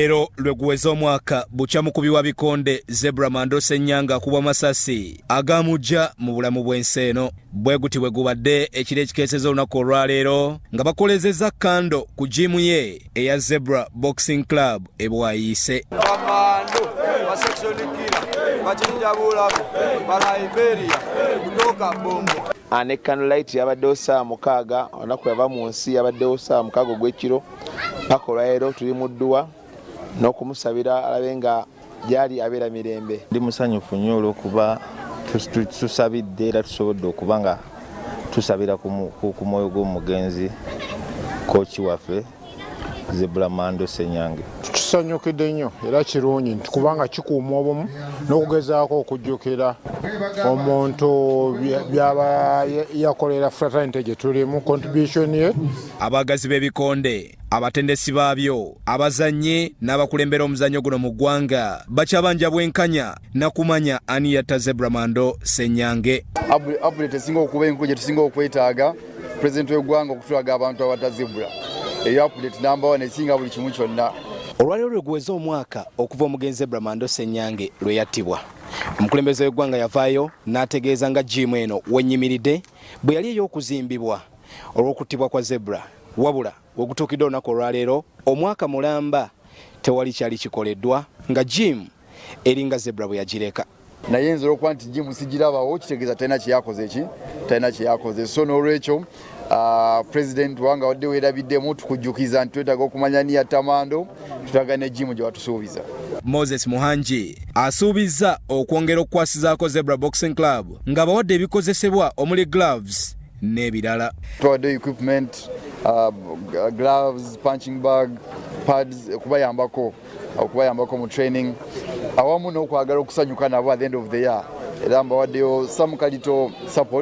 Ero lweguweza omwaka bukya mukubi wa bikonde Zebra Mando Ssenyanga kuba masasi agamuja mu bulamu bw'ensi eno. Bwe guti bwe gubadde ekiro ekikeeseza olunaku olwaleero nga bakolezezza kando ku jimu ye eya Zebra Boxing Club e Bwayiise. Ane Candlelight yabaddewo saa mukaaga olunaku yava mu nsi yabaddewo saa mukaaga ogw'ekiro paka olwaleero tuli mu dduwa n'okumusabira alabe nga gyali abeera mirembe. Ndi musanyufu nnyo olw'okuba tusabidde era tusobodde okuba nga tusabira ku mwoyo gw'omugenzi kooki waffe Zebra Mando Ssenyanga. Tusanyukidde nnyo era kirungi kubanga kikuuma obumu n'okugezaako okujjukira omuntu byaba yakolera fraternity gye tulimu contribution ye. Abagazi b'ebikonde abatendesi baabyo abazannyi n'abakulembera omuzannyo guno mu ggwanga bakyabanja bwenkanya nakumanya ani yatta Zebra Mando Ssenyange. Update esinga okuba enkulu gye tusinga okwetaaga pulezidenti w'eggwanga okutulaga abantu abatta Zebra. Eyo update number 1 esinga buli kimu kyonna. Olwaleero lweguweza omwaka okuva omugenzi Zebra Mando Ssenyange lwe yattibwa. Omukulembeze w'eggwanga yavaayo n'ategeeza nga jimu eno wennyimiridde bwe yali ey'okuzimbibwa olw'okuttibwa kwa Zebra. Wabula wegutuukidde olunaku olwaleero omwaka mulamba tewali kyali kikoleddwa nga jimu eringa Zebra bwe yagireka. Naye nzira okuba nti jimu sigirabawo kitegeeza talina kyeyakoze. So n'olwekyo President wanga wadde weerabiddemu tukujjukiza nti twetaaga okumanya ni yatta Mando, tutaaga ne jimu gye watusuubiza. Moses Muhanji asuubizza okwongera okukwasizaako Zebra Boxing Club nga bawadde ebikozesebwa omuli gloves n'ebirala. Tuwadde equipment, gloves, punching bag, pads okubayambako mu training awamu n'okwagala okusanyuka nabo at the end of the year. Era mbawaddeyo some kalito support.